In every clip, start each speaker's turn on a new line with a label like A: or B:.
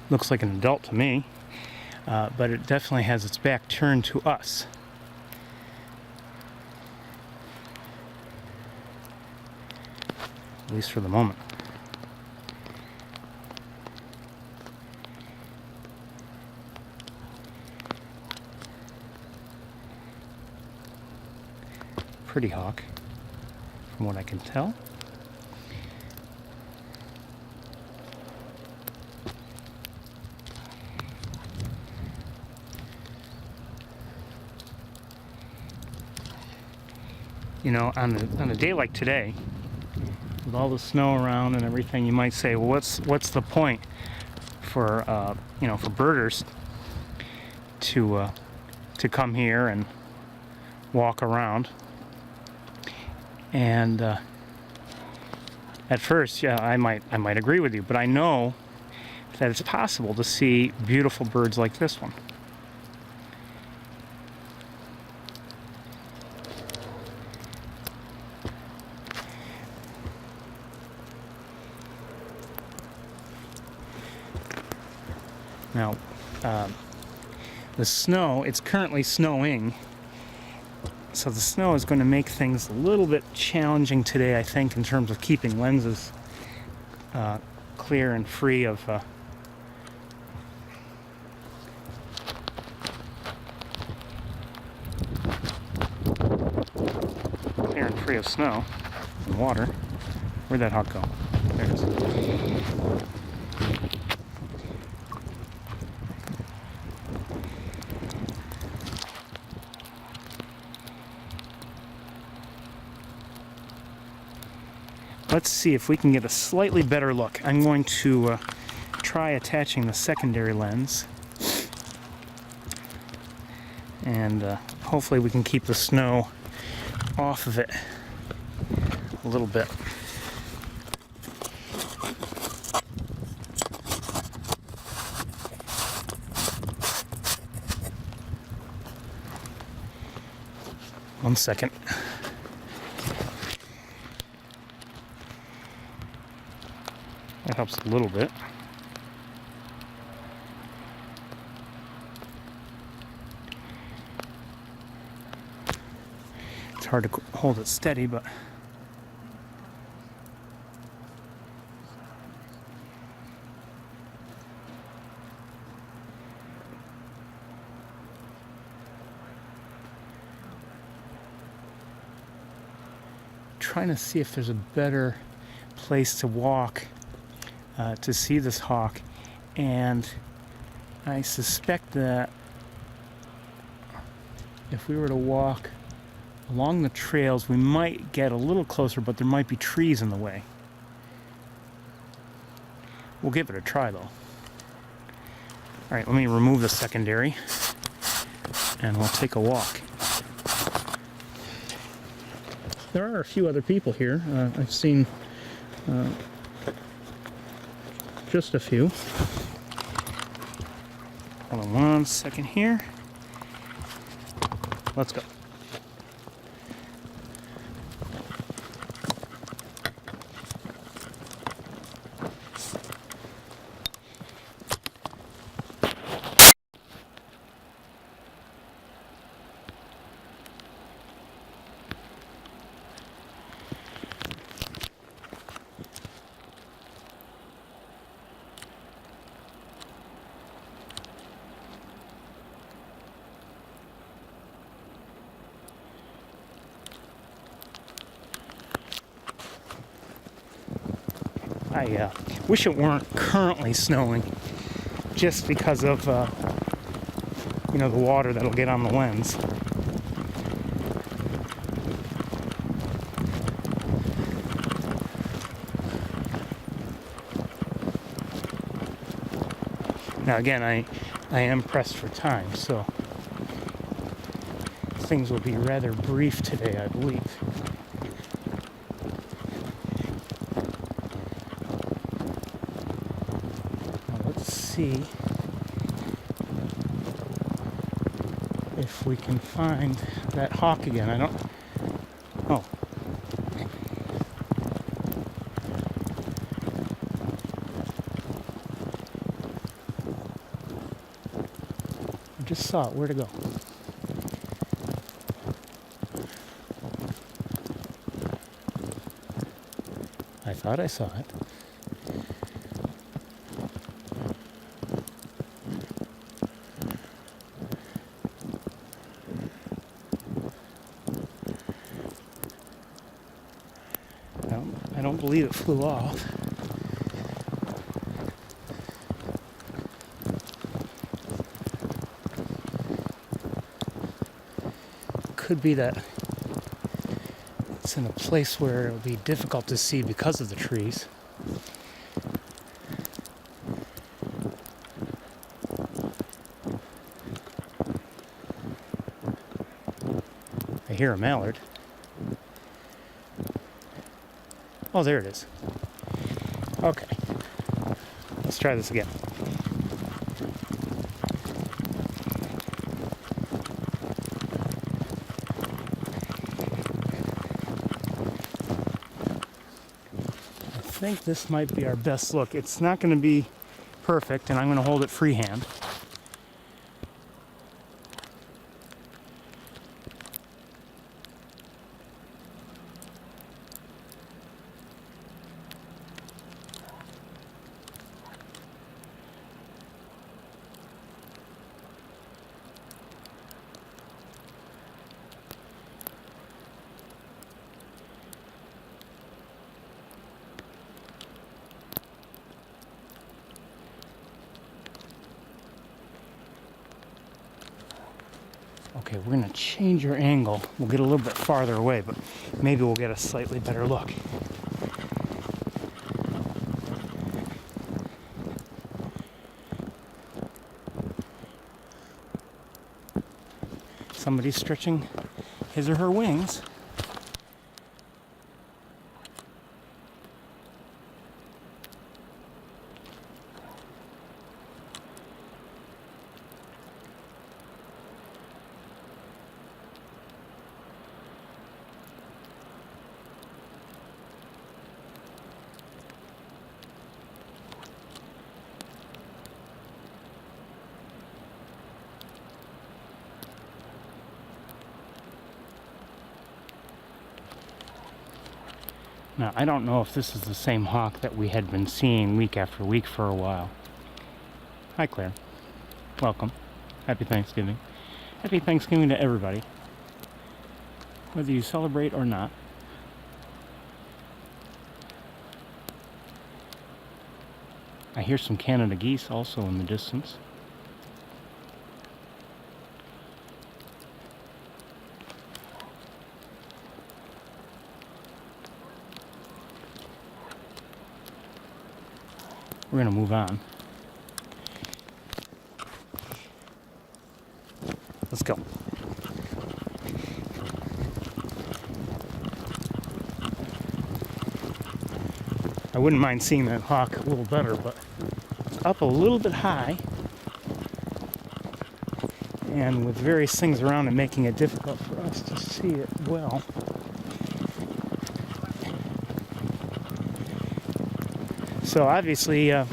A: Looks like an adult to me, but it definitely has its back turned to us. At least for the moment. Pretty hawk, from what I can tell. You know, on a day like today, with all the snow around and everything, you might say, well, what's the point for you know, for birders to come here and walk around? And at first, yeah, I might agree with you, but I know that it's possible to see beautiful birds like this one. Now, the snow, it's currently snowing, so the snow is going to make things a little bit challenging today, I think, in terms of keeping lenses clear and free of snow and water. Where'd that hawk go? There it is. Let's see if we can get a slightly better look. I'm going to try attaching the secondary lens, and hopefully we can keep the snow off of it a little bit. One second. That helps a little bit. It's hard to hold it steady, but trying to see if there's a better place to walk to see this hawk, and I suspect that if we were to walk along the trails we might get a little closer, but there might be trees in the way. We'll give it a try though. Alright, let me remove the secondary and we'll take a walk. There are a few other people here. I've seen just a few. Hold on one second here. Let's go. I wish it weren't currently snowing, just because of you know, the water that'll get on the lens. Now again, I am pressed for time, so things will be rather brief today, I believe. See if we can find that hawk again. I don't. Oh. just saw it. Where'd it go? I thought I saw it. I don't believe it flew off. Could be that it's in a place where it'll be difficult to see because of the trees. I hear a mallard. Oh, there it is. Okay. Let's try this again. I think this might be our best look. It's not going to be perfect, and I'm going to hold it freehand. Okay, we're gonna change our angle. We'll get a little bit farther away, but maybe we'll get a slightly better look. Somebody's stretching his or her wings. Now, I don't know if this is the same hawk that we had been seeing week after week for a while. Hi, Claire. Welcome. Happy Thanksgiving. Happy Thanksgiving to everybody, whether you celebrate or not. I hear some Canada geese also in the distance. We're going to move on. Let's go. I wouldn't mind seeing that hawk a little better, but it's up a little bit high. And with various things around it making it difficult for us to see it well. So obviously, we're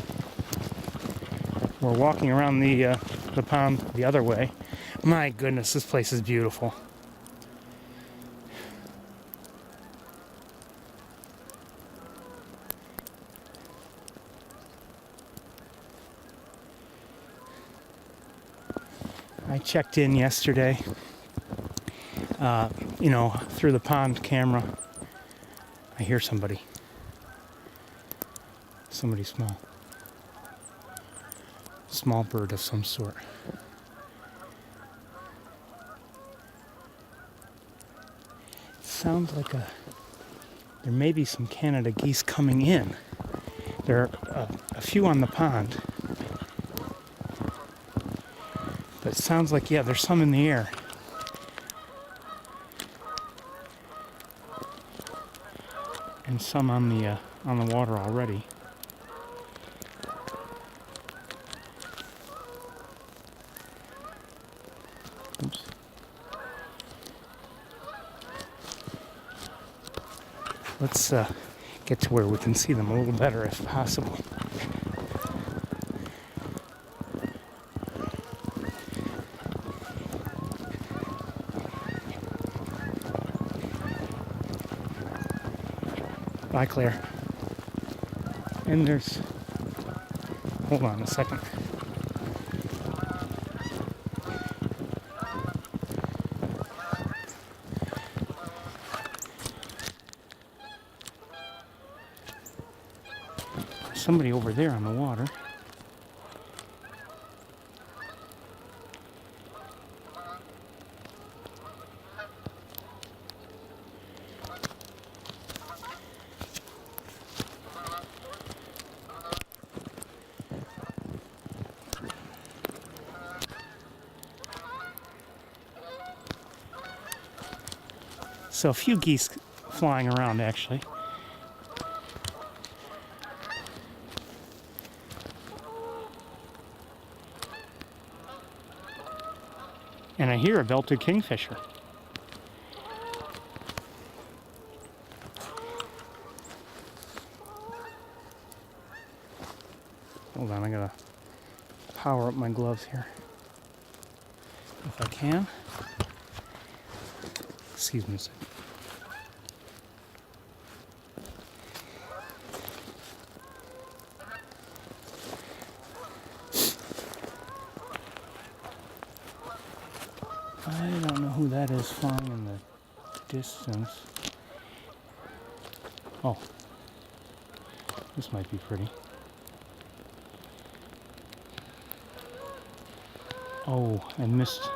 A: walking around the pond the other way. My goodness, this place is beautiful. I checked in yesterday, through the pond camera. I hear somebody. Somebody small. Small bird of some sort. It sounds like there may be some Canada geese coming in. There are a few on the pond. But it sounds like, yeah, there's some in the air. And some on the water already. Oops. Let's get to where we can see them a little better if possible. Bye, Claire. And there's... Hold on a second. Somebody over there on the water. So a few geese flying around, actually. And I hear a belted kingfisher. Hold on, I gotta power up my gloves here. If I can. Excuse me a second. I don't know who that is flying in the distance. Oh, this might be pretty. Oh, I missed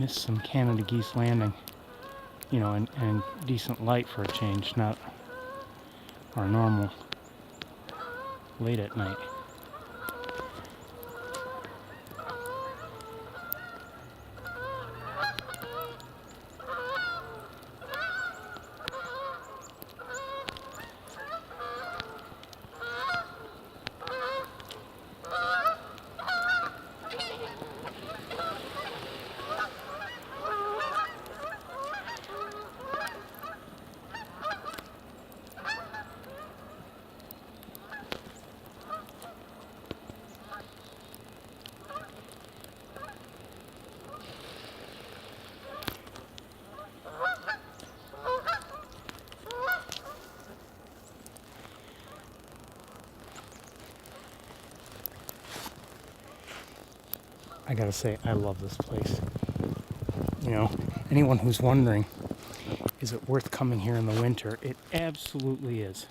A: some Canada geese landing. You know, and decent light for a change, not our normal late at night. I gotta say, I love this place. You know, anyone who's wondering, is it worth coming here in the winter? It absolutely is.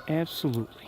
A: Absolutely.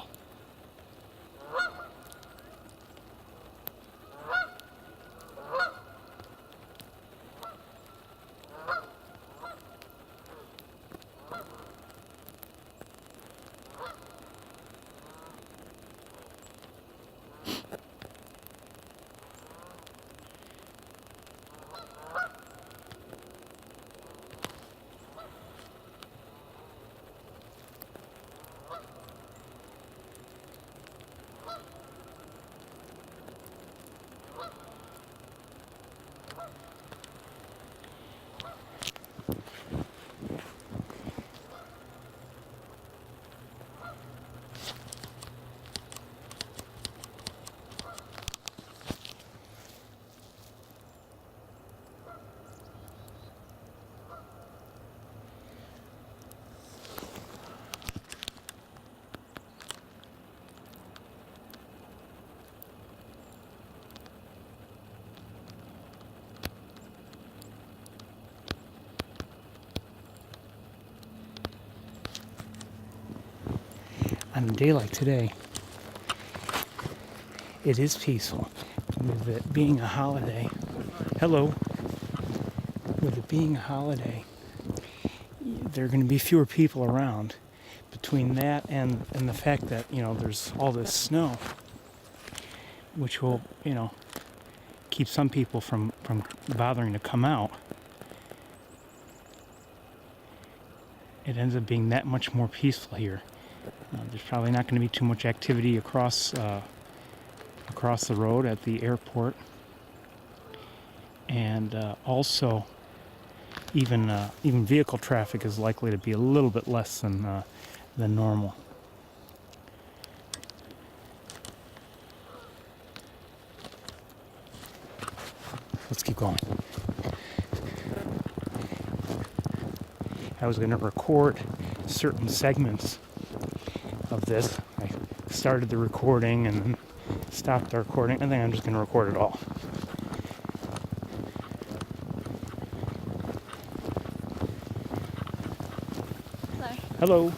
A: On a day like today, it is peaceful. With it being a holiday, with it being a holiday, there are going to be fewer people around. Between that and the fact that, you know, there's all this snow, which will, you know, keep some people from bothering to come out, it ends up being that much more peaceful here. There's probably not going to be too much activity across the road at the airport, and also even vehicle traffic is likely to be a little bit less than normal. Let's keep going. I was going to record certain segments of this. I started the recording and then stopped the recording. I think I'm just going to record it all.
B: Hello.
A: Hello.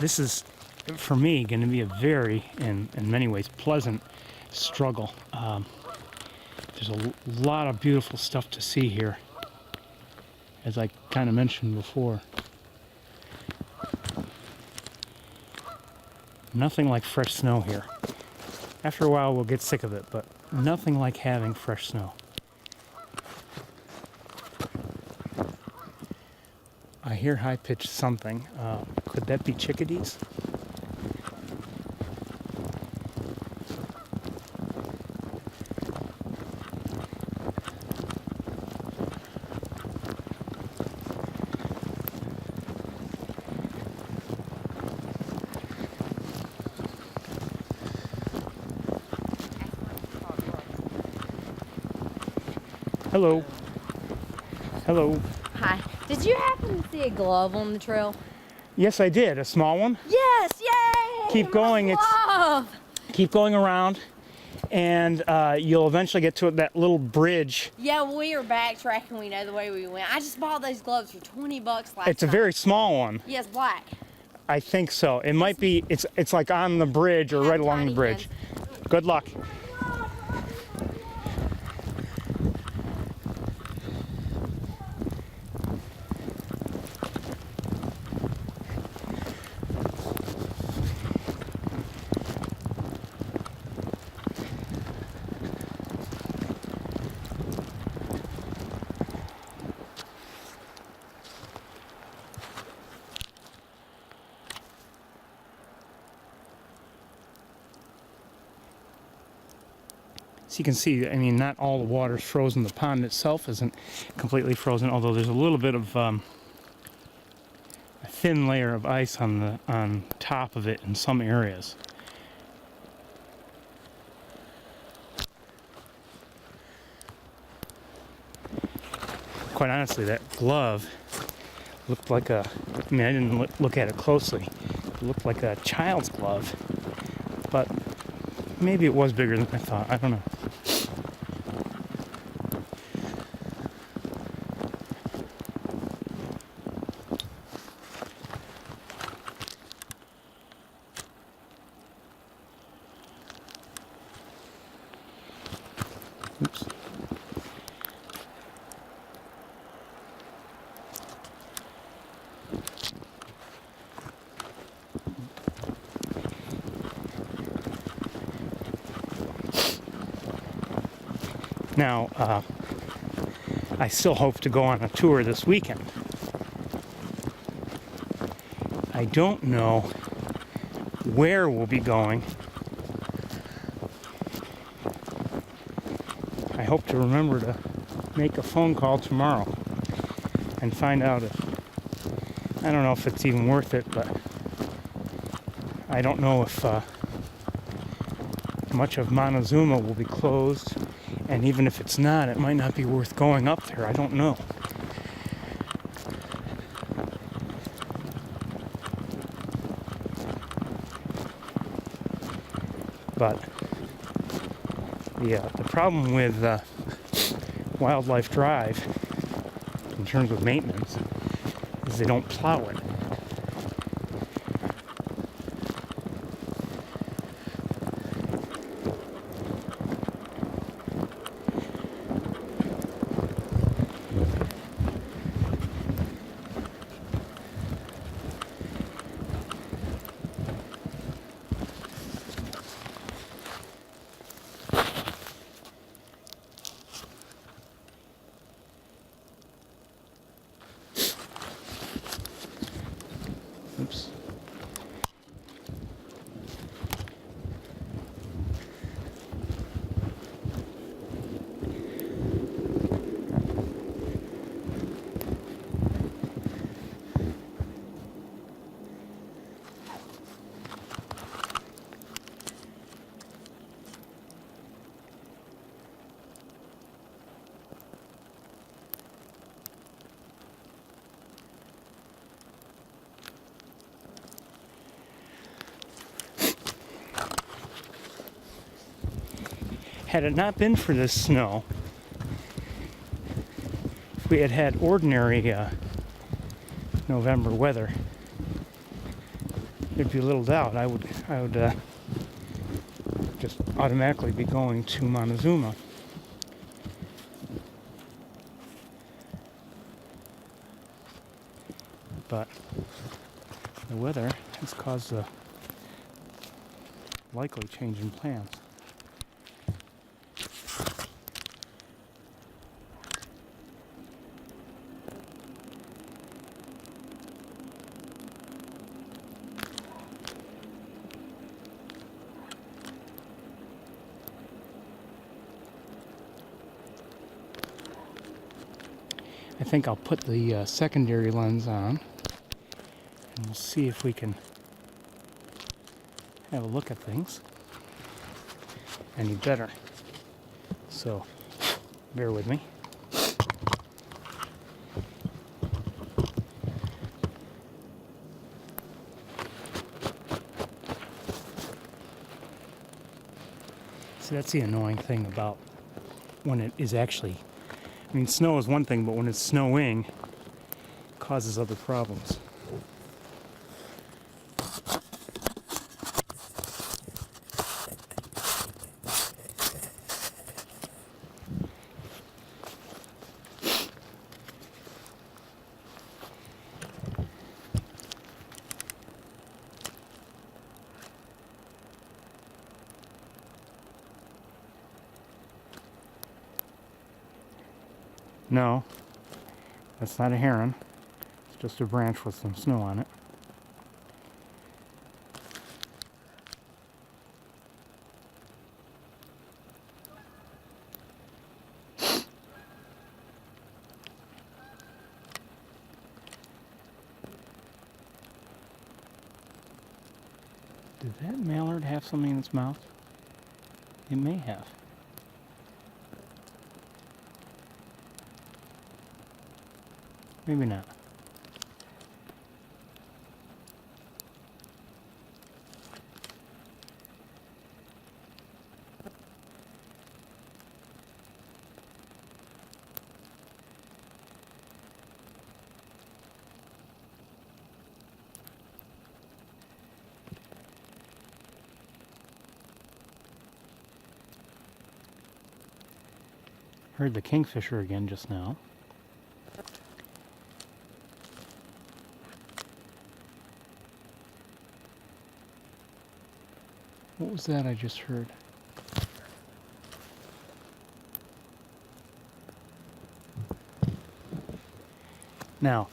A: This is, for me, going to be a very, in many ways, pleasant struggle. There's a lot of beautiful stuff to see here, as I kind of mentioned before. Nothing like fresh snow here. After a while, we'll get sick of it, but nothing like having fresh snow. I hear high-pitched something. Could that be chickadees? Hello. Hello.
B: Hi. Did you happen to see a glove on the trail?
A: Yes, I did. A small one.
B: Yes! Yay!
A: Keep going.
B: Glove!
A: Keep going around, and you'll eventually get to that little bridge.
B: Yeah, we were backtracking. We know the way we went. I just bought those gloves for $20 last
A: It's a
B: time.
A: very small one.
B: Yes, black.
A: I think so. It might be. It's like on the bridge or right along the bridge. Good luck. So you can see, I mean, not all the water's frozen. The pond itself isn't completely frozen, although there's a little bit of a thin layer of ice on top of it in some areas. Quite honestly, that glove looked like I didn't look at it closely. It looked like a child's glove, but maybe it was bigger than I thought. I don't know. Oops. Now, I still hope to go on a tour this weekend. I don't know where we'll be going. I hope to remember to make a phone call tomorrow and find out if, I don't know if it's even worth it, but I don't know if much of Montezuma will be closed. And even if it's not, it might not be worth going up there. I don't know. But the problem with Wildlife Drive, in terms of maintenance, is they don't plow it. had it not been for this snow, if we had had ordinary November weather, there'd be little doubt I would just automatically be going to Montezuma. But the weather has caused a likely change in plans. I think I'll put the secondary lens on and we'll see if we can have a look at things any better. So bear with me. See, that's the annoying thing about when it is actually, I mean, snow is one thing, but when it's snowing, it causes other problems. No, that's not a heron. It's just a branch with some snow on it. Did that mallard have something in its mouth? It may have. Maybe not. Heard the kingfisher again just now. What was that I just heard? Now,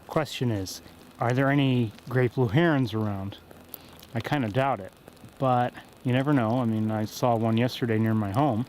A: question is, are there any great blue herons around? I kind of doubt it, but you never know. I mean, I saw one yesterday near my home.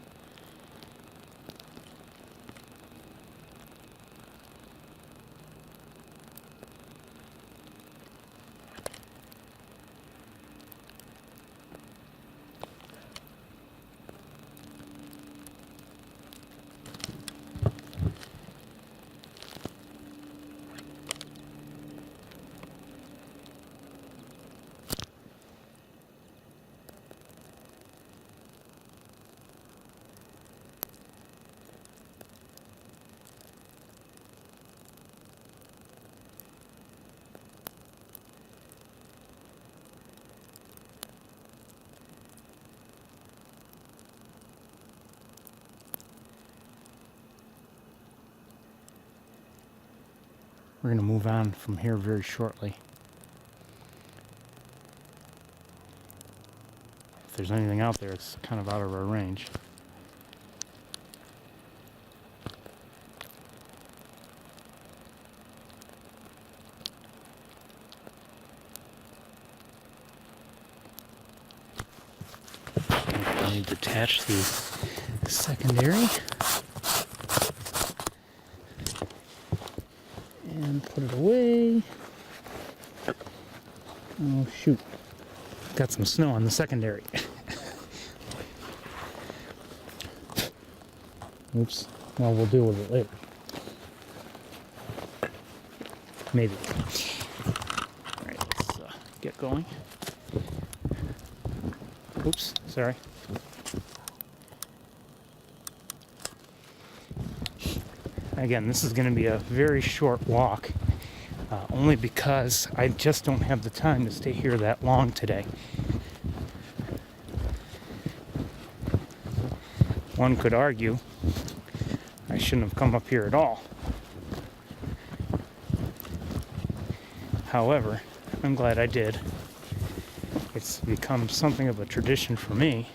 A: We're going to move on from here very shortly. If there's anything out there, it's kind of out of our range. I need to attach the secondary. And put it away. Oh shoot. Got some snow on the secondary. Oops. Well, we'll deal with it later. Maybe. Alright, let's get going. Oops, sorry. Again, this is going to be a very short walk, only because I just don't have the time to stay here that long today. One could argue I shouldn't have come up here at all. However, I'm glad I did. It's become something of a tradition for me.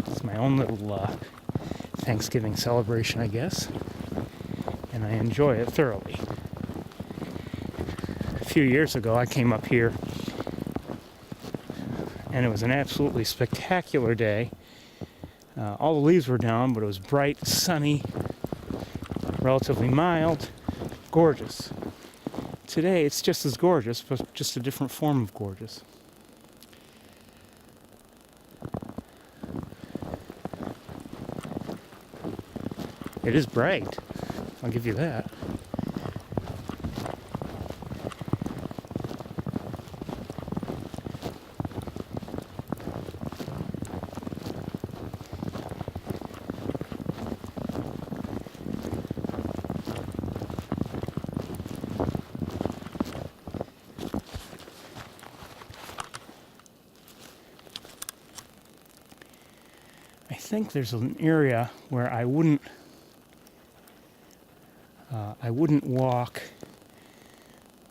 A: It's my own little Thanksgiving celebration, I guess, and I enjoy it thoroughly. A few years ago, I came up here, and it was an absolutely spectacular day. All the leaves were down, but it was bright, sunny, relatively mild, gorgeous. Today, it's just as gorgeous, but just a different form of gorgeous. It is bright, I'll give you that. I think there's an area where I wouldn't walk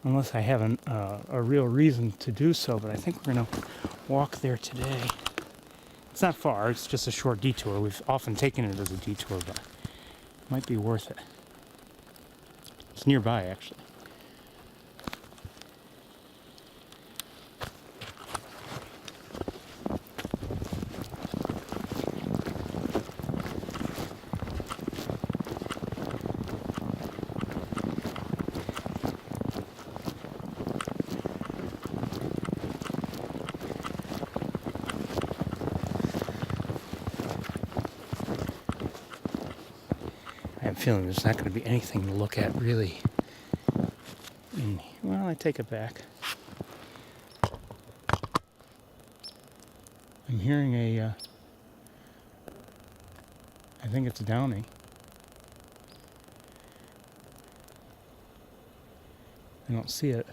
A: unless I have a real reason to do so, but I think we're going to walk there today. It's not far, it's just a short detour. We've often taken it as a detour, but it might be worth it. It's nearby, actually. I have a feeling there's not going to be anything to look at, really. Well, I take it back. I'm hearing I think it's a downy. I don't see it.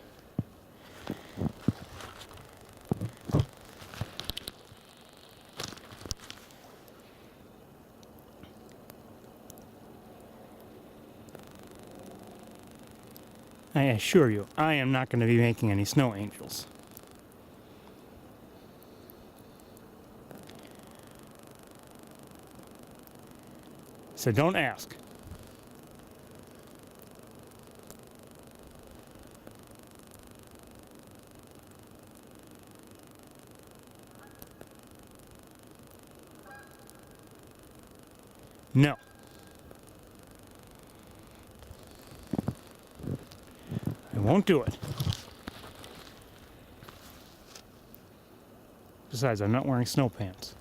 A: I assure you, I am not going to be making any snow angels. So don't ask. No. I won't do it. Besides, I'm not wearing snow pants.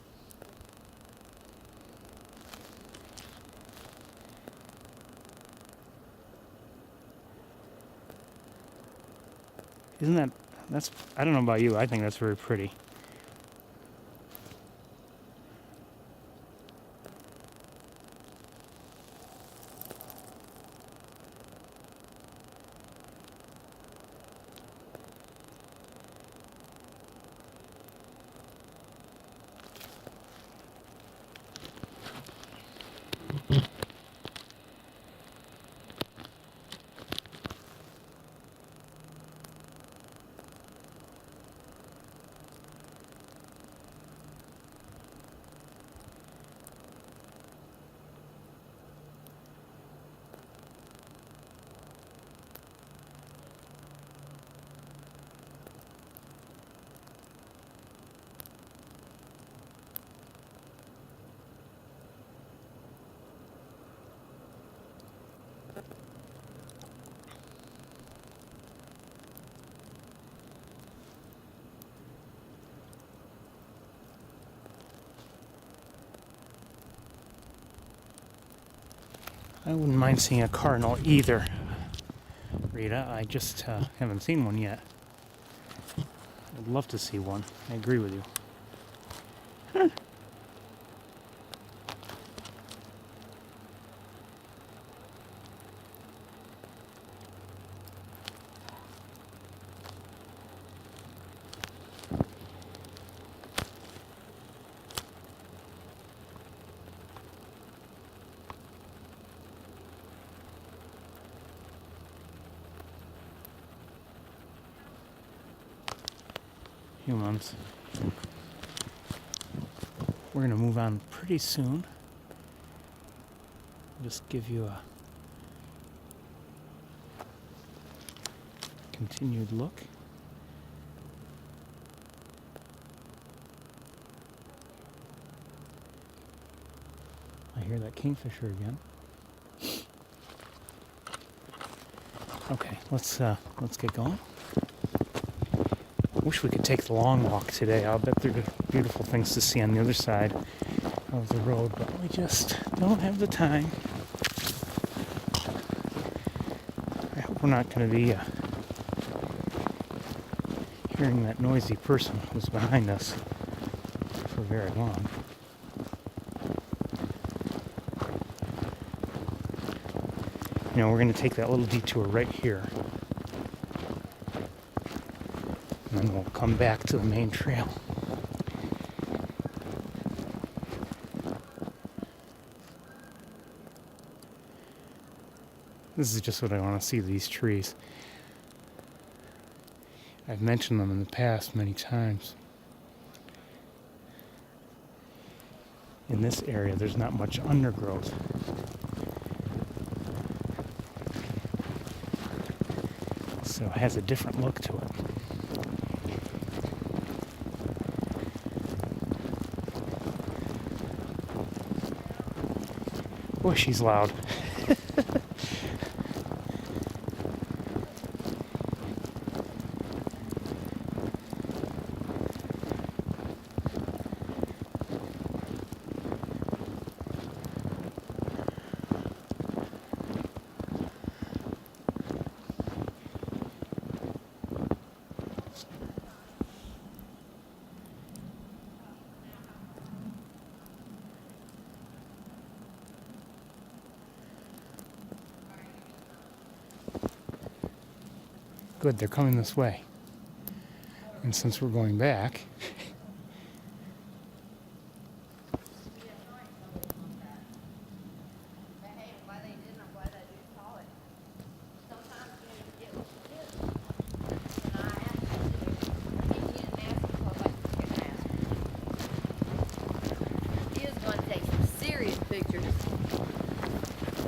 A: That's, I don't know about you, I think that's very pretty. I wouldn't mind seeing a cardinal either, Rita. I just haven't seen one yet. I'd love to see one. I agree with you. few months. We're gonna move on pretty soon. Just give you a continued look. I hear that kingfisher again. Okay, let's get going. Wish we could take the long walk today. I'll bet there are beautiful things to see on the other side of the road, but we just don't have the time. I hope we're not going to be hearing that noisy person who's behind us for very long. You know, we're going to take that little detour right here. And then we'll come back to the main trail. This is just what I want to see, these trees. I've mentioned them in the past many times. In this area, there's not much undergrowth. So it has a different look to it. Boy, she's loud. Good, they're coming this way. And since we're going back,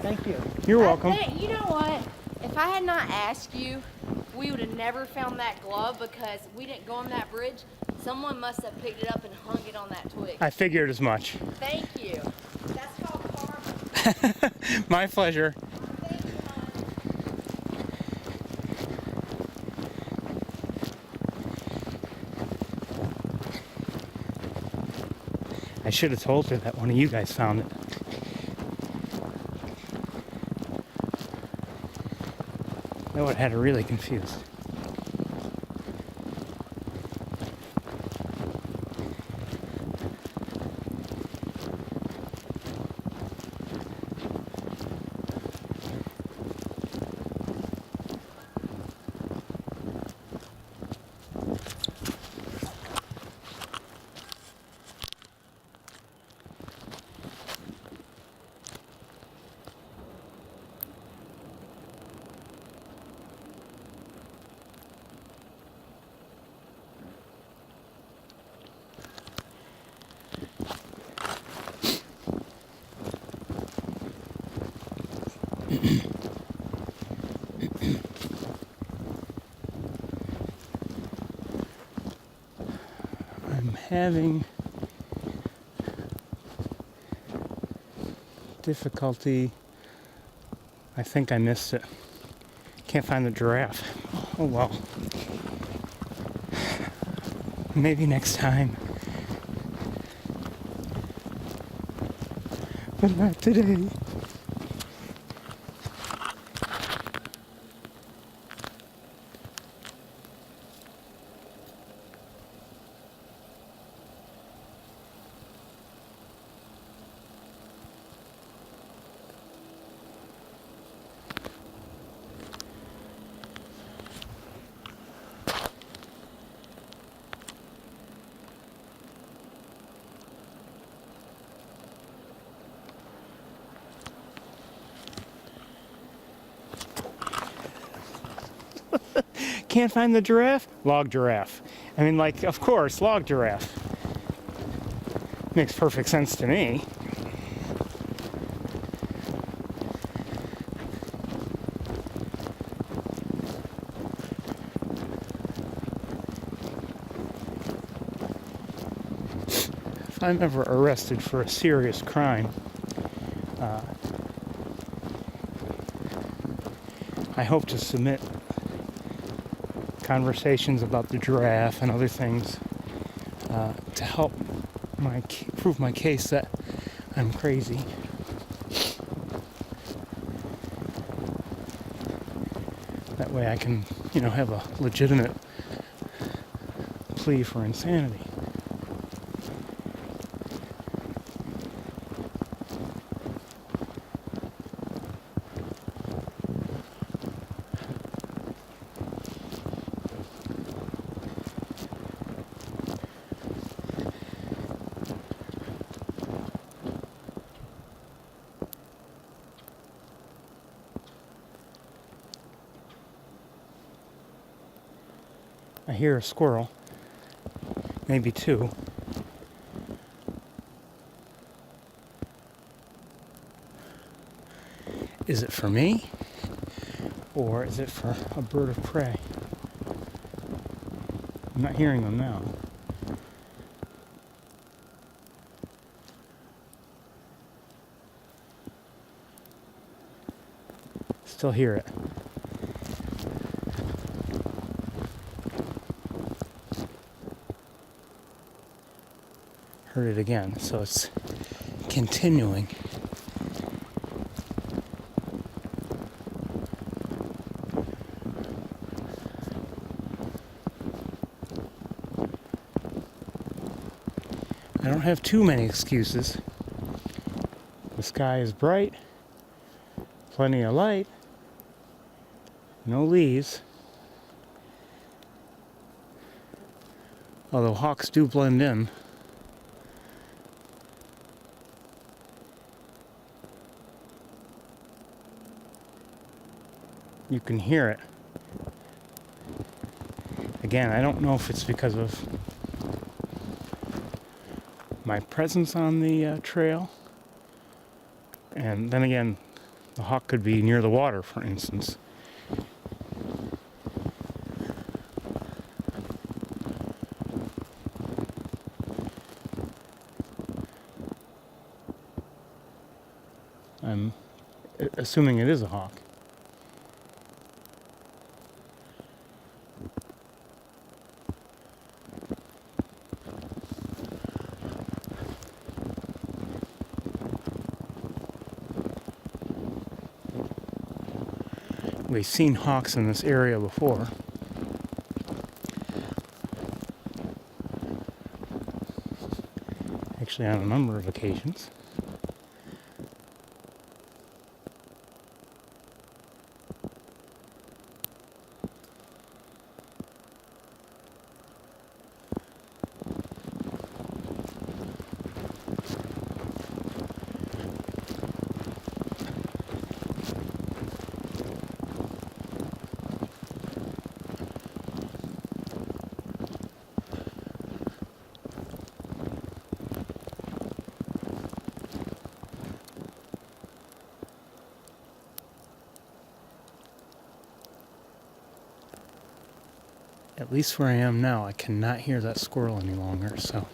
A: thank you. You're welcome.
B: You know what? If I had not asked you, we would have never found that glove because we didn't go on that bridge. Someone must have picked it up and hung it on that twig.
A: I figured as much.
B: Thank you. That's called karma.
A: My pleasure.
B: Thank you, hon.
A: I should have told her that one of you guys found it. That would have had her really confused. I'm having difficulty. I think I missed it. Can't find the giraffe. Oh well. Maybe next time. But not today. Can't find the giraffe? Log giraffe. I mean, like, of course, log giraffe. Makes perfect sense to me. If I'm ever arrested for a serious crime, I hope to submit conversations about the giraffe and other things to help prove my case that I'm crazy. That way I can, have a legitimate plea for insanity. I hear a squirrel, maybe two. Is it for me, or is it for a bird of prey? I'm not hearing them now. Still hear it. Heard it again, so it's continuing. I don't have too many excuses. The sky is bright, plenty of light, no leaves. Although hawks do blend in. You can hear it. Again, I don't know if it's because of my presence on the trail. And then again, the hawk could be near the water, for instance. I'm assuming it is a hawk. We've seen hawks in this area before. Actually, on a number of occasions. At least where I am now, I cannot hear that squirrel any longer, so.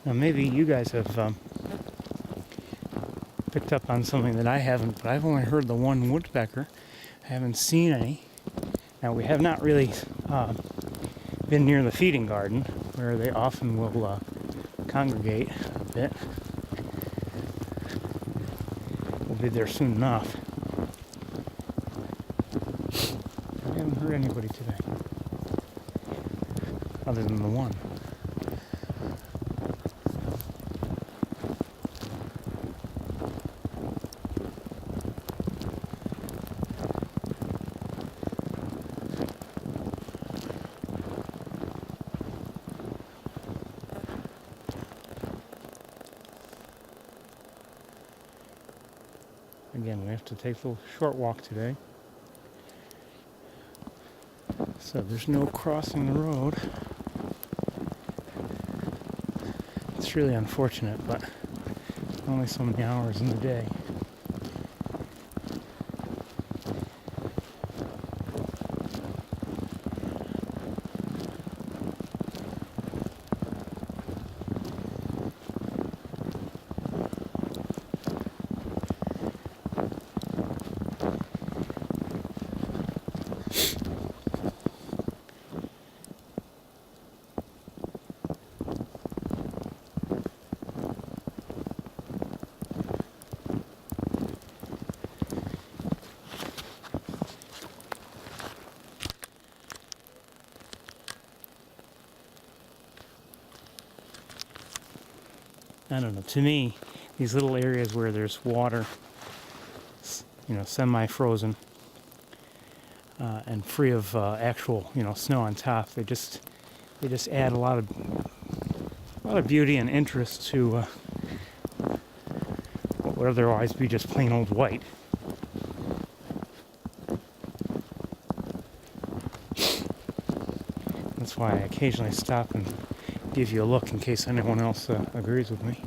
A: Now maybe you guys have picked up on something that I haven't, but I've only heard the one woodpecker. I haven't seen any. Now we have not really been near the feeding garden, where they often will congregate a bit. We'll be there soon enough. I haven't heard anybody today, other than the one. Again, we have to take a little short walk today. So there's no crossing the road. It's really unfortunate, but only so many hours in the day. I don't know, to me, these little areas where there's water, semi-frozen, and free of actual, snow on top, they just add a lot of beauty and interest to what would otherwise be just plain old white. That's why I occasionally stop and give you a look in case anyone else agrees with me.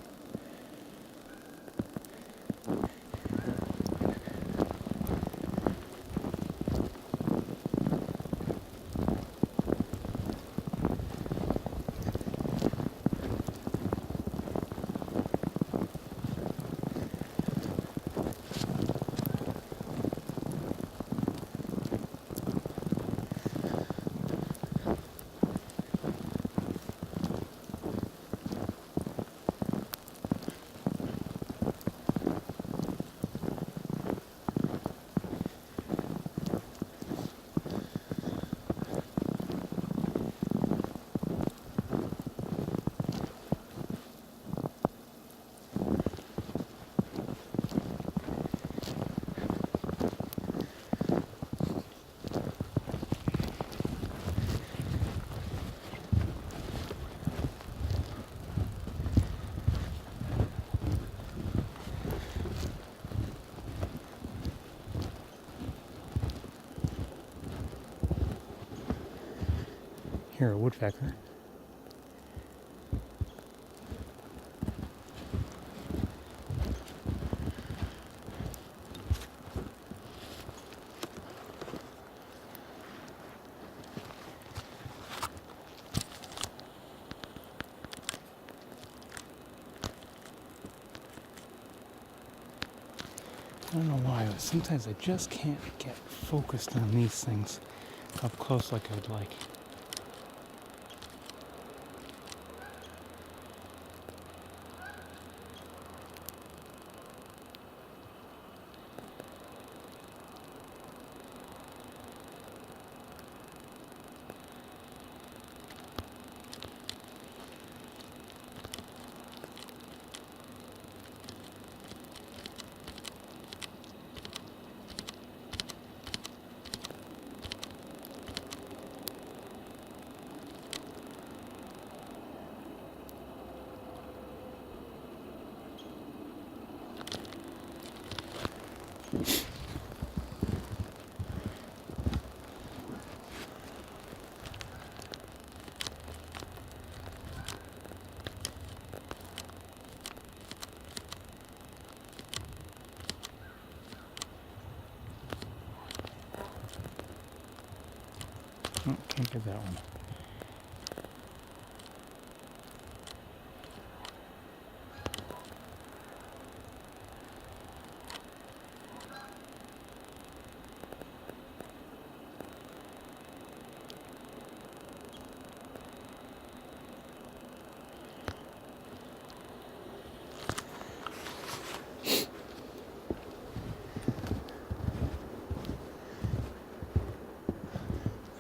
A: Here, a woodpecker. I don't know why, but sometimes I just can't get focused on these things up close like I'd like. Oh, can't get that one.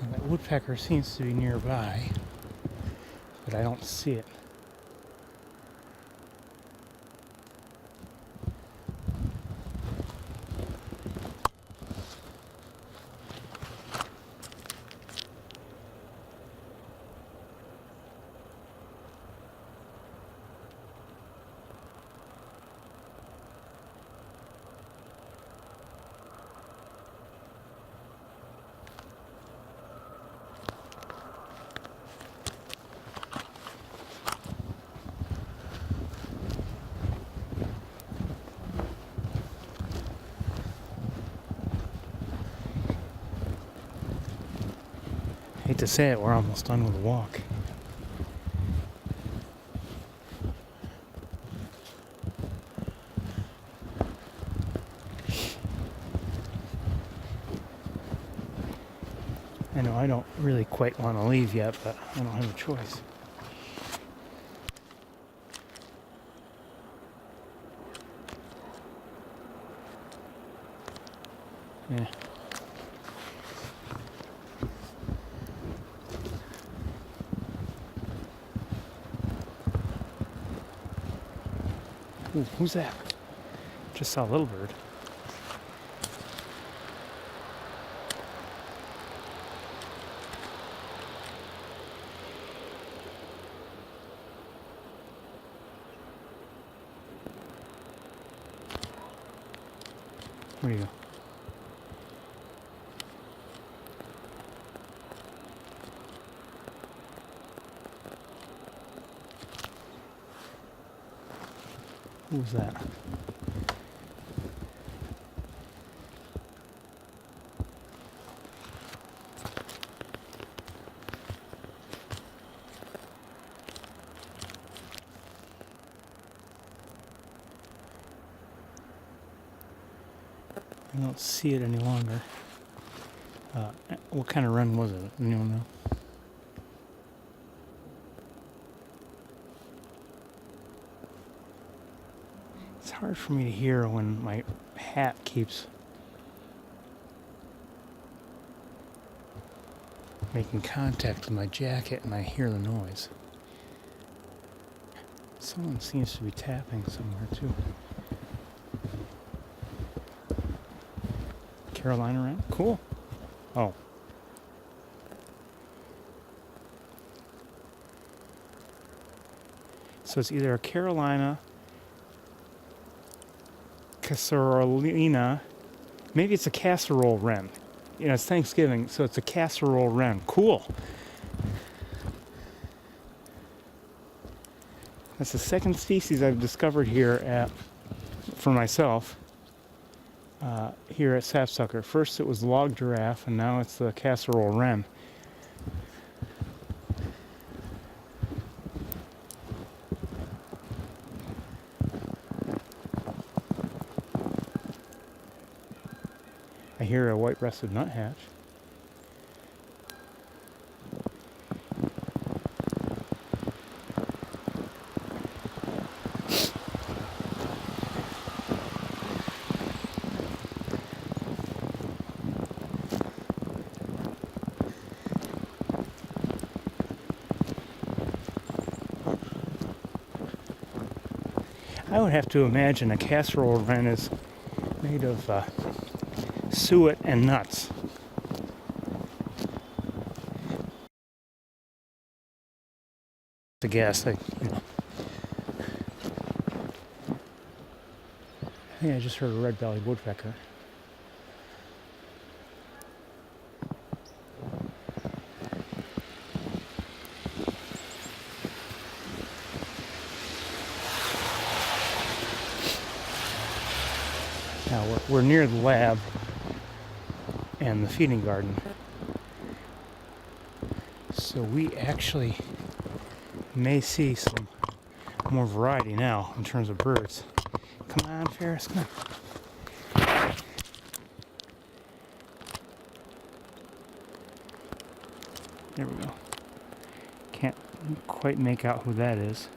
A: And that woodpecker seems to be nearby, but I don't see it. Hate to say it, we're almost done with the walk. I know I don't really quite want to leave yet, but I don't have a choice. Yeah. Ooh, who's that? Just saw a little bird. Where do you go? Who's that? I don't see it any longer. What kind of run was it? Anyone know? It's hard for me to hear when my hat keeps making contact with my jacket and I hear the noise. Someone seems to be tapping somewhere too. Carolina wren? Cool. Oh. So it's either a Carolina, Casserolina, maybe it's a casserole wren. You know, it's Thanksgiving, so it's a casserole wren. Cool. That's the second species I've discovered here for myself. Here at Sapsucker. First it was log giraffe, and now it's the casserole wren. I hear a white-breasted nuthatch. I would have to imagine a casserole wren is made of suet and nuts. To guess, I think I just heard a red-bellied woodpecker. Now we're near the lab and the feeding garden, so we actually may see some more variety now in terms of birds. Come on, Ferris, come on. There we go. Can't quite make out who that is.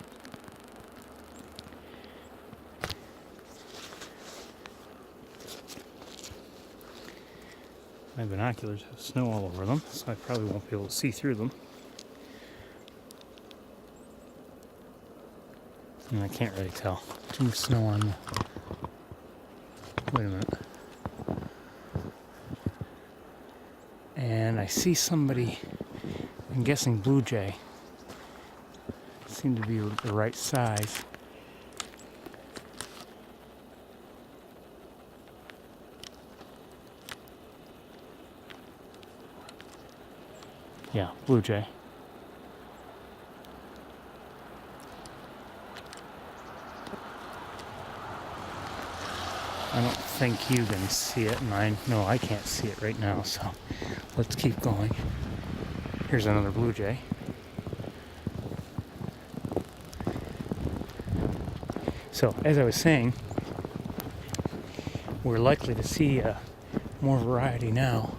A: My binoculars have snow all over them, so I probably won't be able to see through them. And I can't really tell. Too much snow on the... Wait a minute. And I see somebody, I'm guessing blue jay. Seem to be the right size. Yeah, blue jay. I don't think you can see it, and I know I can't see it right now, so let's keep going. Here's another blue jay. So, as I was saying, we're likely to see more variety now.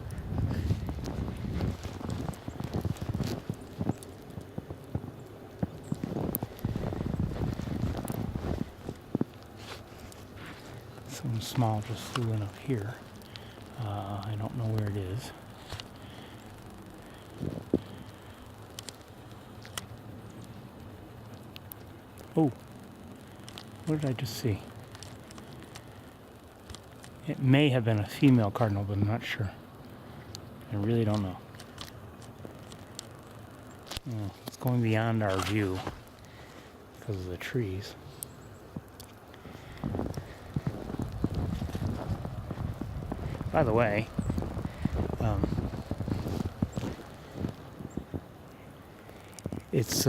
A: Something small just flew in up here. I don't know where it is. Oh, what did I just see? It may have been a female cardinal, but I'm not sure. I really don't know. Oh, it's going beyond our view because of the trees. By the way, it's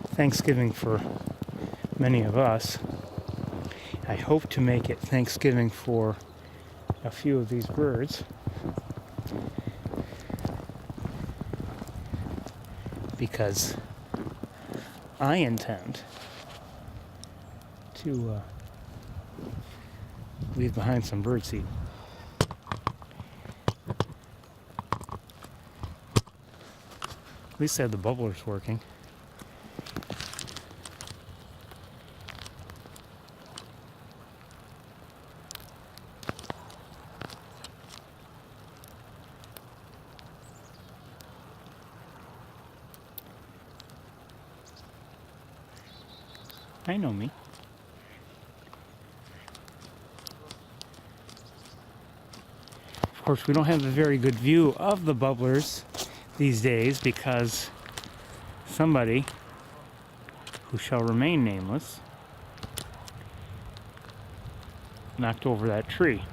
A: Thanksgiving for many of us. I hope to make it Thanksgiving for a few of these birds, because I intend to leave behind some birdseed. At least I have the bubblers working. I know me. Of course, we don't have a very good view of the bubblers these days because somebody, who shall remain nameless, knocked over that tree.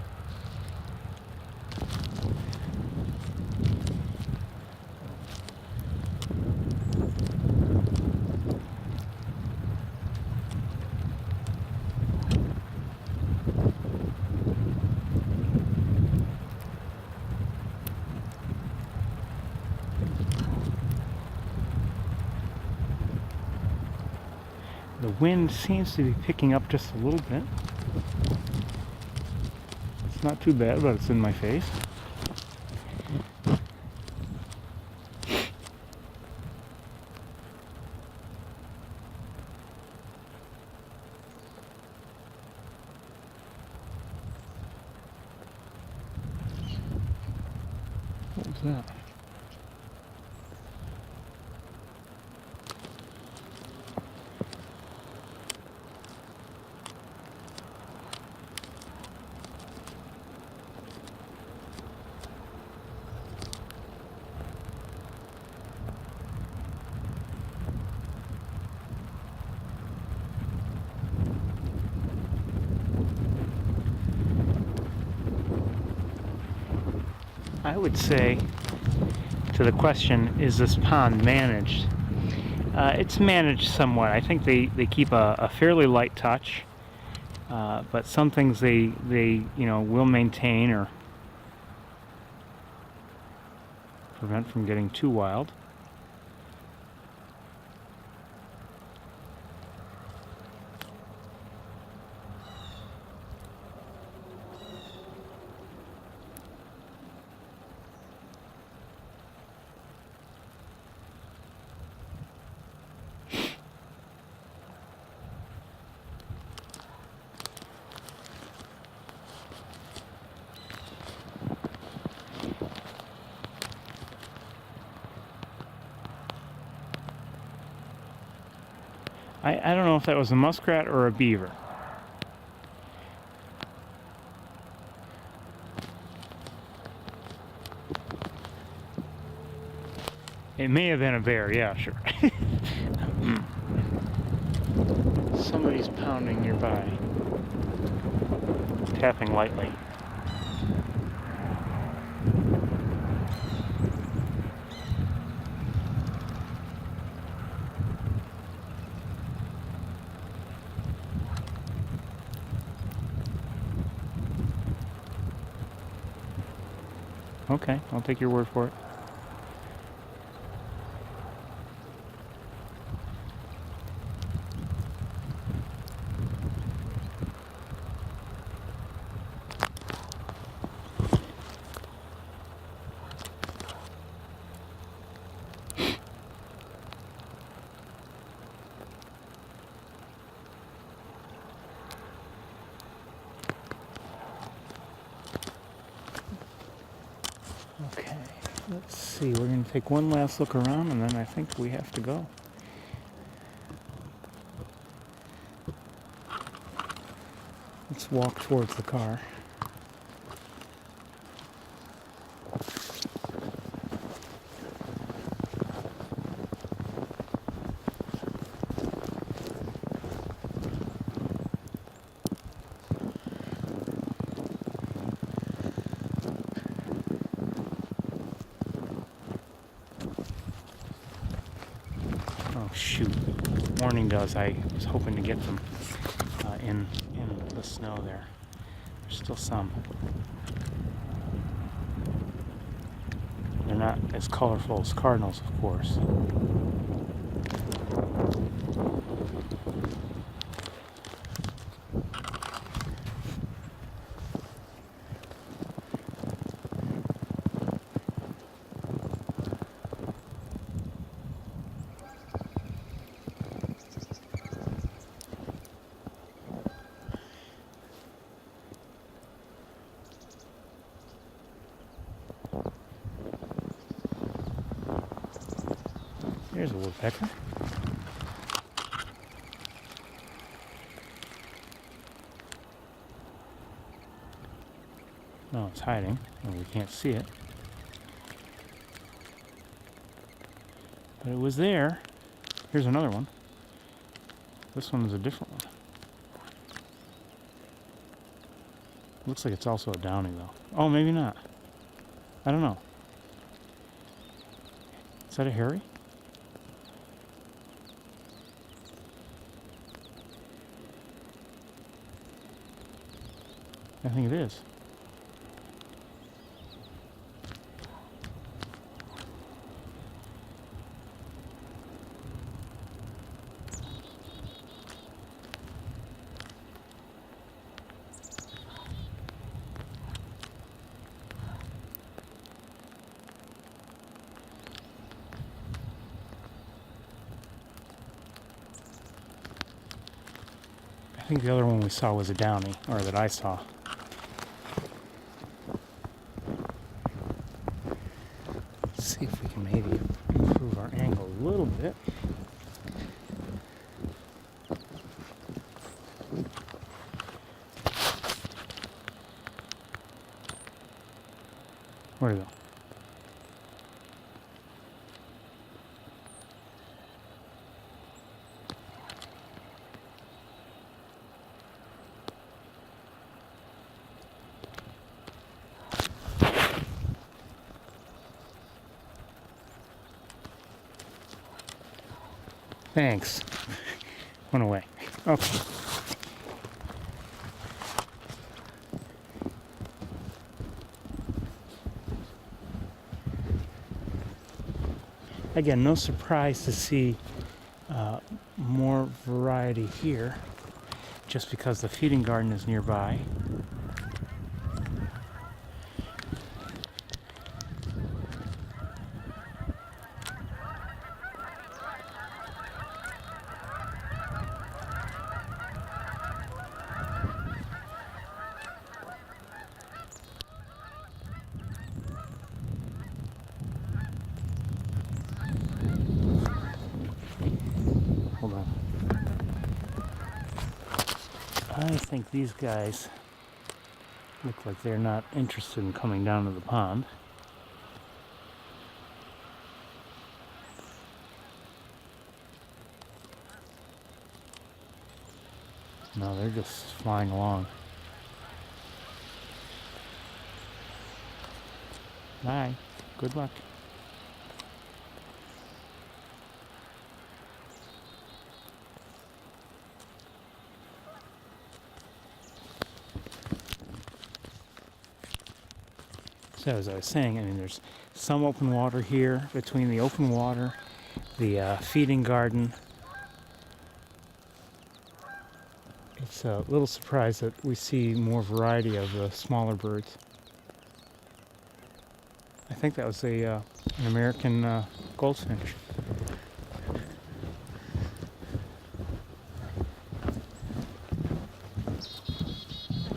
A: The wind seems to be picking up just a little bit. It's not too bad, but it's in my face. What was that? I would say, to the question, is this pond managed? It's managed somewhat. I think they keep a fairly light touch, But some things they will maintain or prevent from getting too wild. I don't know if that was a muskrat or a beaver. It may have been a bear, yeah, sure. Somebody's pounding nearby. Tapping lightly. Okay, I'll take your word for it. Okay, let's see. We're going to take one last look around and then I think we have to go. Let's walk towards the car. Oh shoot, warning does. I was hoping to get them in the snow there. There's still some. They're not as colorful as cardinals, of course. There's a woodpecker. No, it's hiding, and we can't see it. But it was there. Here's another one. This one is a different one. Looks like it's also a downy, though. Oh, maybe not. I don't know. Is that a hairy? I think it is. I think the other one we saw was a downy, or that I saw. Let's see if we can maybe improve our angle a little bit. Where'd it go? Thanks. Went away. Okay. Again, no surprise to see more variety here, just because the feeding garden is nearby. Hold on. I think these guys look like they're not interested in coming down to the pond. No, they're just flying along. Bye. Good luck. So as I was saying, I mean, there's some open water here. Between the open water, the feeding garden, it's a little surprised that we see more variety of the smaller birds. I think that was an American goldfinch.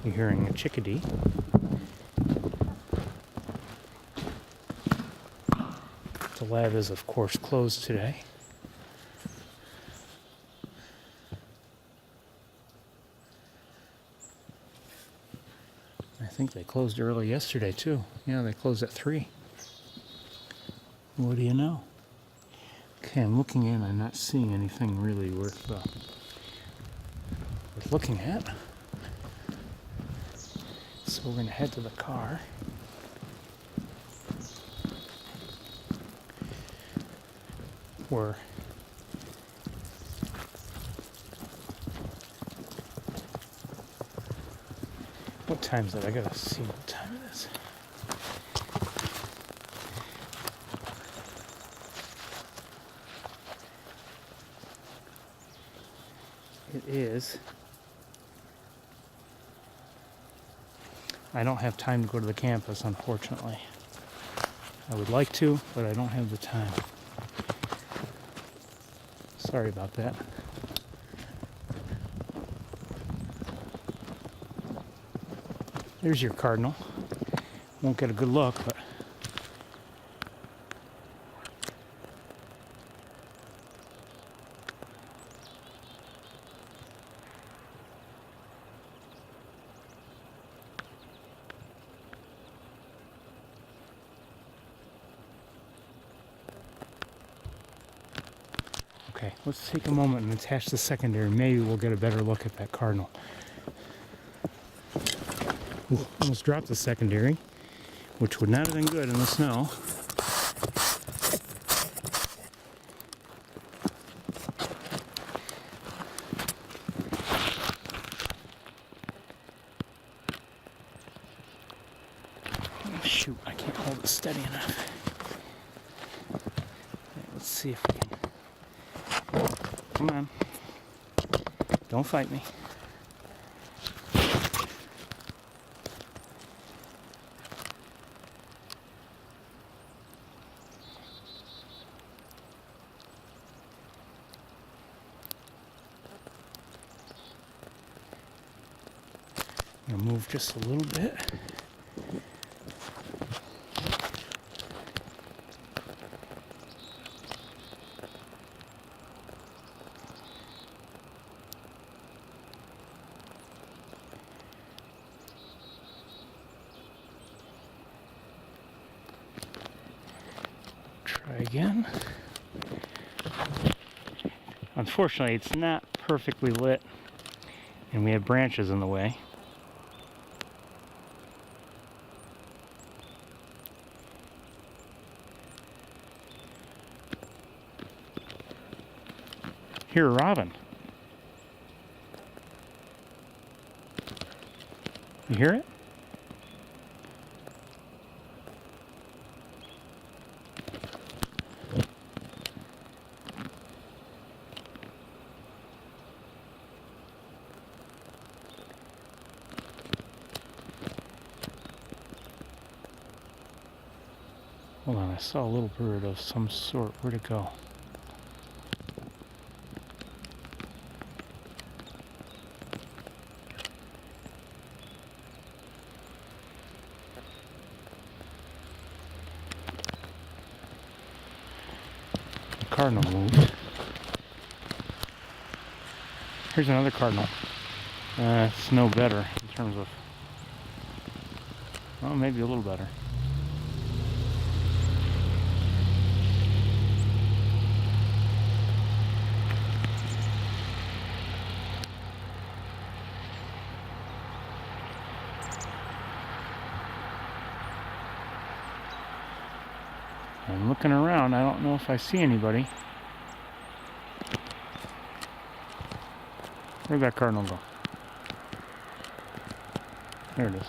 A: You're hearing a chickadee. The lab is, of course, closed today. I think they closed early yesterday, too. Yeah, they closed at 3. What do you know? Okay, I'm looking in. I'm not seeing anything really worth looking at. So we're going to head to the car. What time is it? I gotta see what time it is. It is. I don't have time to go to the campus, unfortunately. I would like to, but I don't have the time. Sorry about that. There's your cardinal. Won't get a good look, but okay, let's take a moment and attach the secondary. Maybe we'll get a better look at that cardinal. Ooh, almost dropped the secondary, which would not have been good in the snow. Oh, shoot, I can't hold it steady enough. Okay, let's see if we can. Come on. Don't fight me. I'm going to move just a little bit. Try again. Unfortunately, it's not perfectly lit, and we have branches in the way. Here, robin. You hear it? Hold on, I saw a little bird of some sort. Where'd it go? The cardinal moved. Here's another cardinal. It's no better in terms of, well, maybe a little better. I'm looking around. I don't know if I see anybody. Where'd that cardinal go? There it is.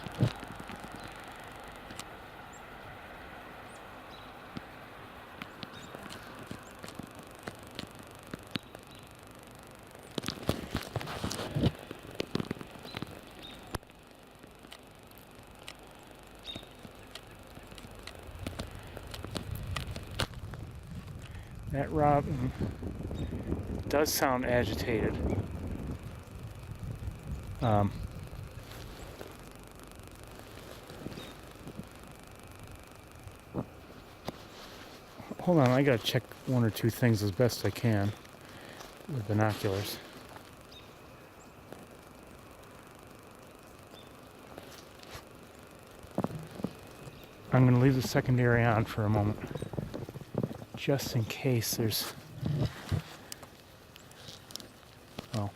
A: That robin does sound agitated. Hold on, I gotta check one or two things as best I can with binoculars. I'm gonna leave the secondary on for a moment, just in case there's, oh.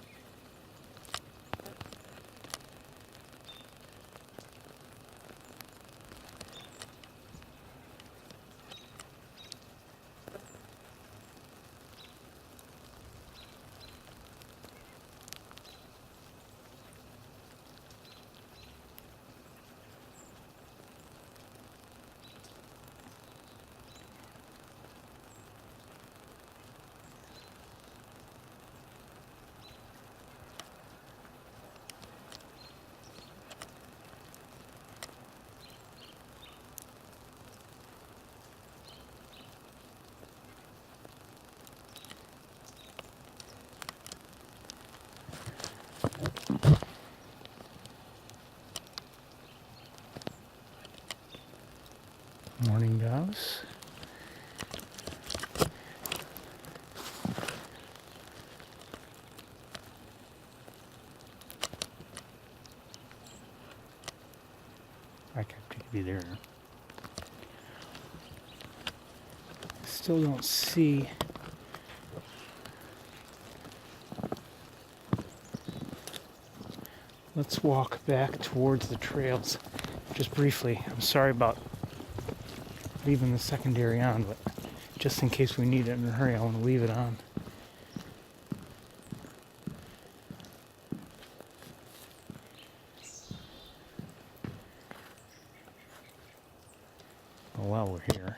A: Morning doves. I could be there. Still don't see. Let's walk back towards the trails just briefly. I'm sorry about leaving the secondary on, but just in case we need it in a hurry, I want to leave it on. Oh, while we're here.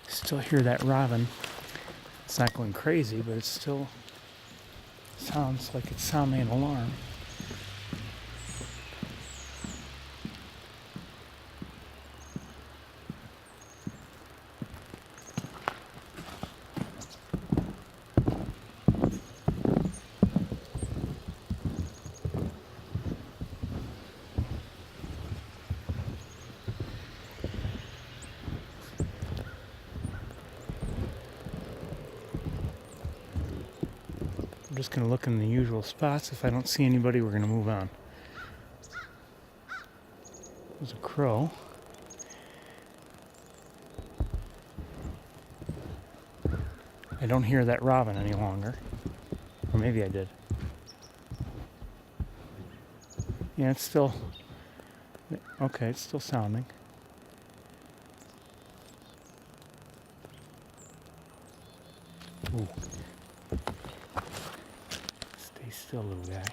A: Still hear that robin. It's not going crazy, but it still sounds like it's sounding an alarm. I'm just going to look in the usual spots. If I don't see anybody, we're going to move on. There's a crow. I don't hear that robin any longer. Or maybe I did. Yeah, it's still... Okay, it's still sounding. Ooh. Stay still, little guy.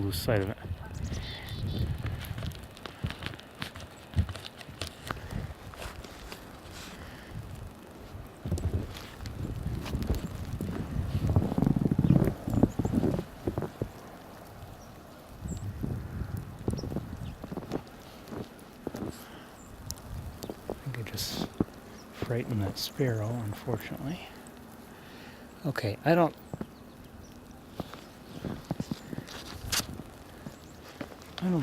A: lose sight of it. I think I just frightened that sparrow, unfortunately. Okay, I don't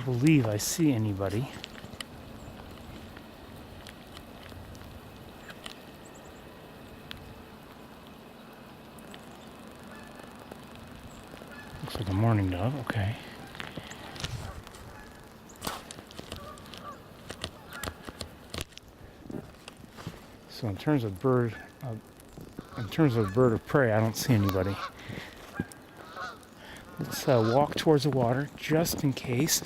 A: believe I see anybody. Looks like a mourning dove, okay. So in terms of bird of prey, I don't see anybody. Let's walk towards the water just in case.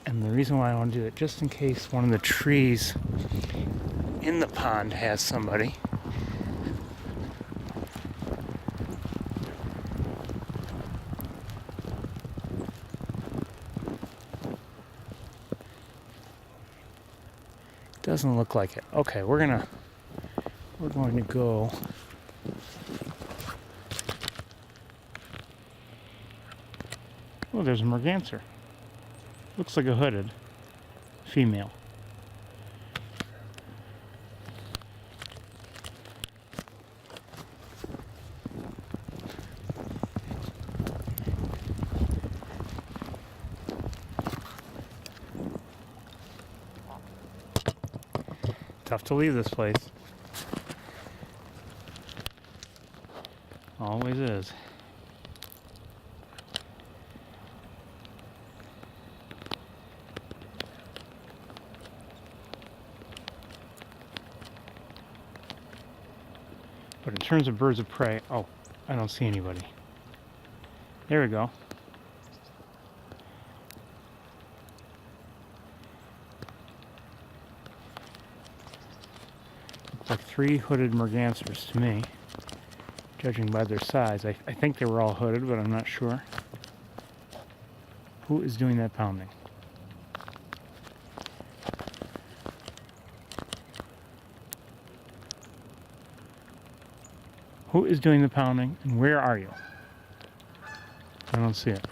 A: And the reason why I want to do it, just in case one of the trees in the pond has somebody. Doesn't look like it. Okay, we're going to go. Oh, there's a merganser. Looks like a hooded female. Tough to leave this place. Always is. But in terms of birds of prey, oh, I don't see anybody. There we go. Like 3 hooded mergansers to me, judging by their size. I think they were all hooded, but I'm not sure. Who is doing that pounding? Who is doing the pounding, and where are you? I don't see it.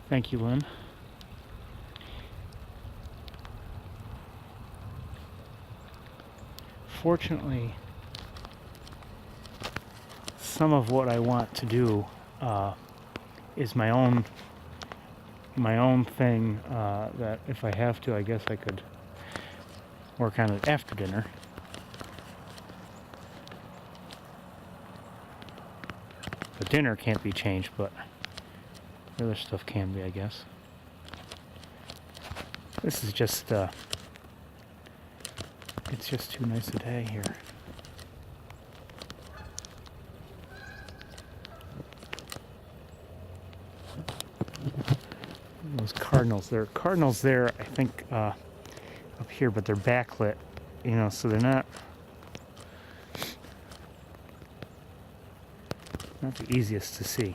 A: Thank you, Lynn. Fortunately, some of what I want to do is my own thing that if I have to, I guess I could work on it after dinner. The dinner can't be changed, but the other stuff can be, I guess. This is just, it's just too nice a day here. Those cardinals, there are cardinals there, I think, up here, but they're backlit, you know, so they're not the easiest to see.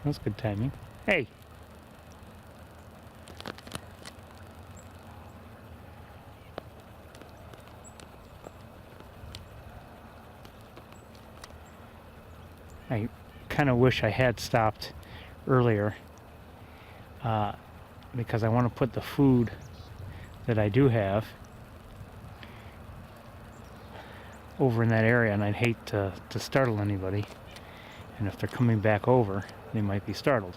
A: That's good timing. Hey! I kind of wish I had stopped earlier because I want to put the food that I do have over in that area, and I'd hate to startle anybody. And if they're coming back over, they might be startled.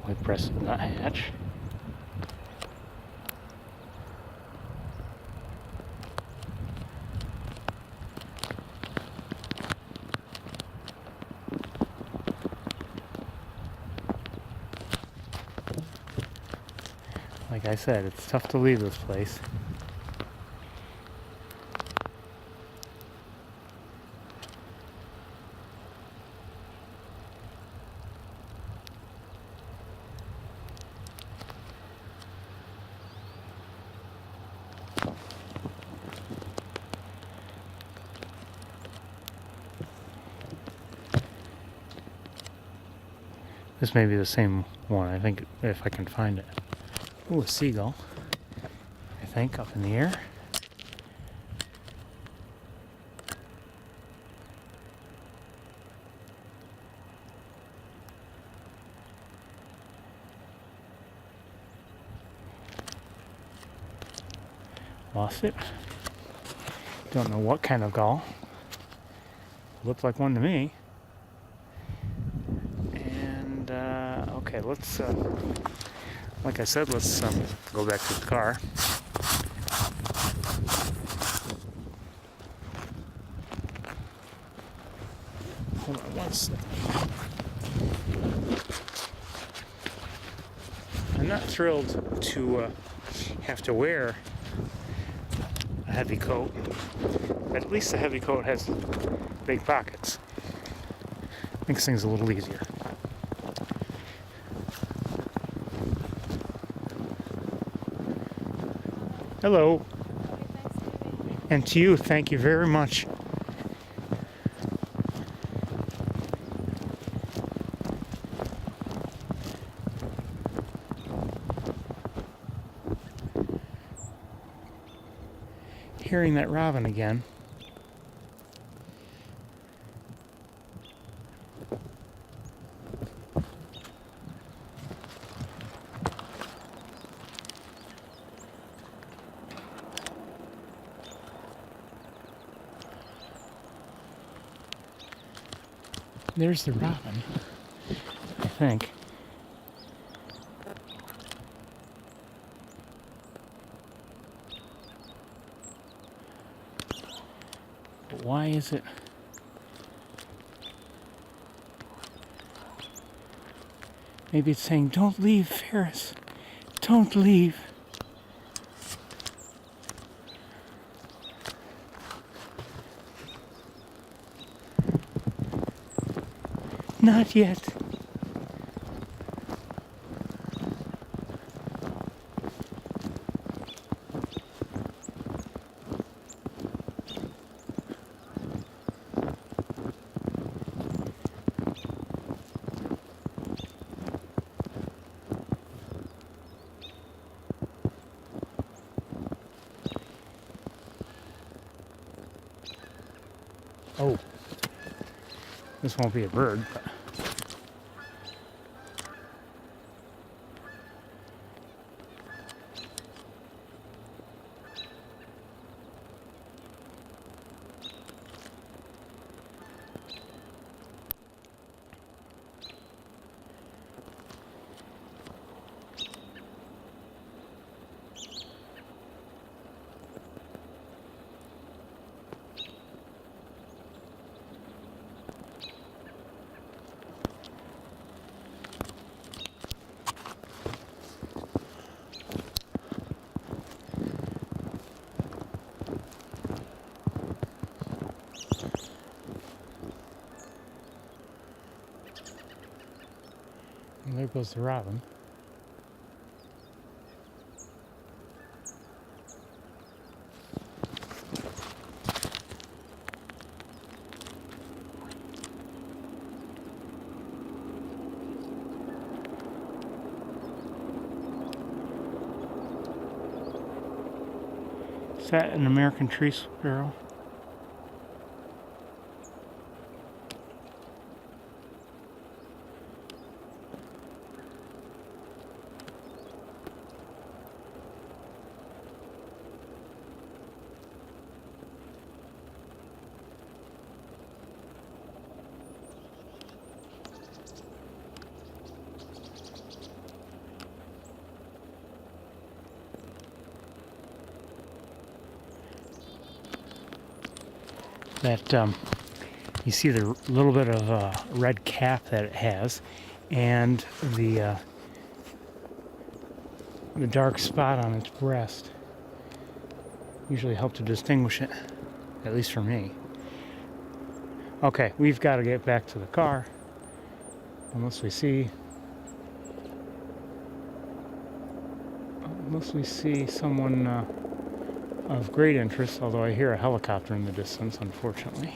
A: I press the hatch. Like I said, it's tough to leave this place. This may be the same one, I think, if I can find it. Ooh, a seagull. I think, up in the air. Lost it. Don't know what kind of gull. Looked like one to me. And, okay, let's, like I said, let's go back to the car. Hold on one second. I'm not thrilled to have to wear a heavy coat, but at least the heavy coat has big pockets. Makes things a little easier. Hello. And to you, thank you very much. Hearing that robin again. There's the robin, I think. But why is it? Maybe it's saying, "Don't leave, Ferris. Don't leave." Not yet. Oh, this won't be a bird, but And there goes the robin. Is that an American tree sparrow? That you see the little bit of red cap that it has, and the dark spot on its breast usually help to distinguish it, at least for me. Okay, we've got to get back to the car unless we see someone of great interest, although I hear a helicopter in the distance, unfortunately.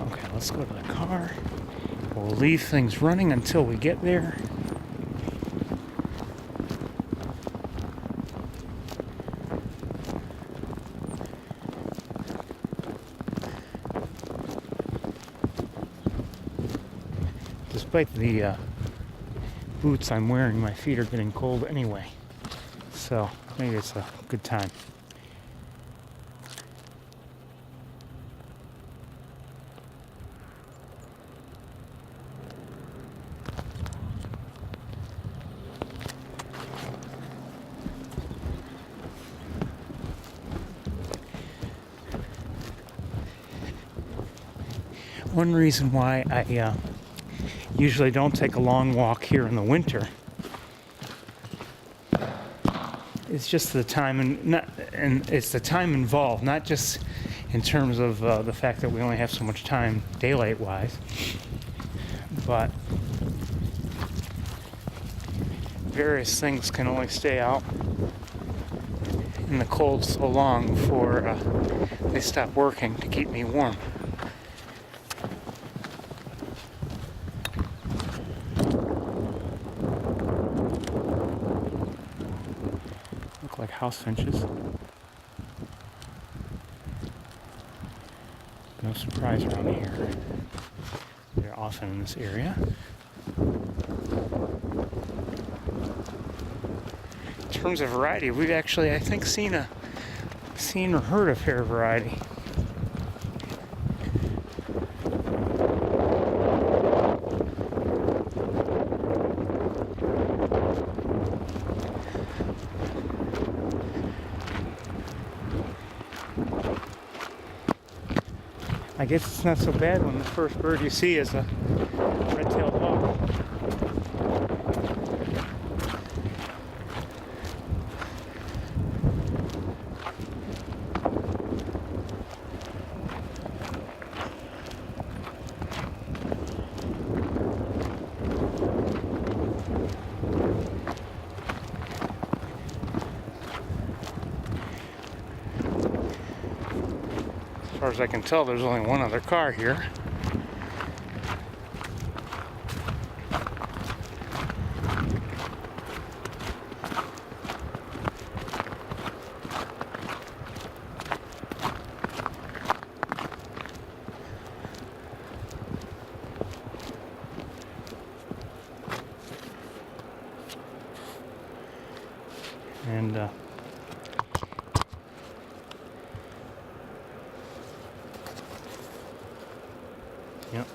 A: Okay, let's go to the car. We'll leave things running until we get there. Despite the boots I'm wearing, my feet are getting cold anyway, so maybe it's a good time. One reason why I usually don't take a long walk here in the winter it's just the time and it's the time involved, not just in terms of the fact that we only have so much time daylight wise, but various things can only stay out in the cold so long before they stop working to keep me warm. Like house finches. No surprise around here. They're often in this area. In terms of variety, we've actually, I think, seen or heard a fair variety. I guess it's not so bad when the first bird you see is a red-tailed hawk. As far as I can tell, there's only one other car here. And yep.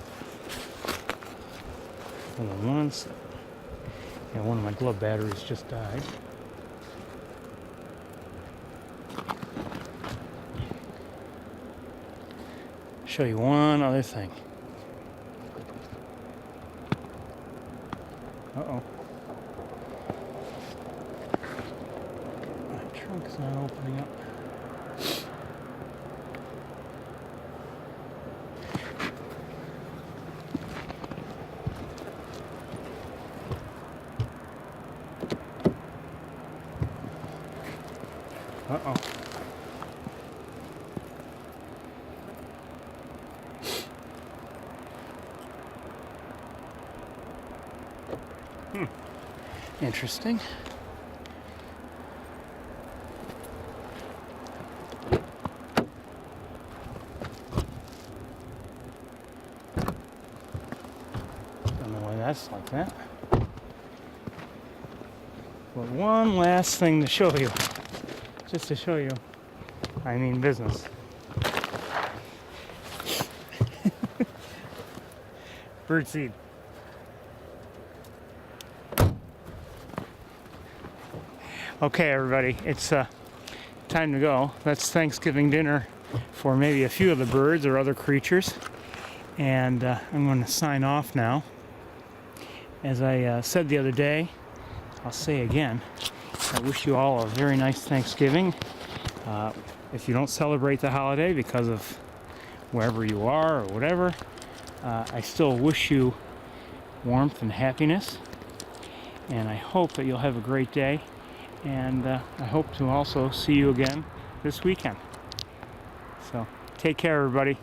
A: Hold on one second. Yeah, one of my glove batteries just died. Show you one other thing. Uh-oh. My trunk's not opening up. Interesting. Don't know why that's like that. But one last thing to show you. Just to show you, I mean business. Birdseed. Okay, everybody, it's time to go. That's Thanksgiving dinner for maybe a few of the birds or other creatures. And I'm going to sign off now. As I said the other day, I'll say again, I wish you all a very nice Thanksgiving. If you don't celebrate the holiday because of wherever you are or whatever, I still wish you warmth and happiness. And I hope that you'll have a great day. And I hope to also see you again this weekend. So take care, everybody.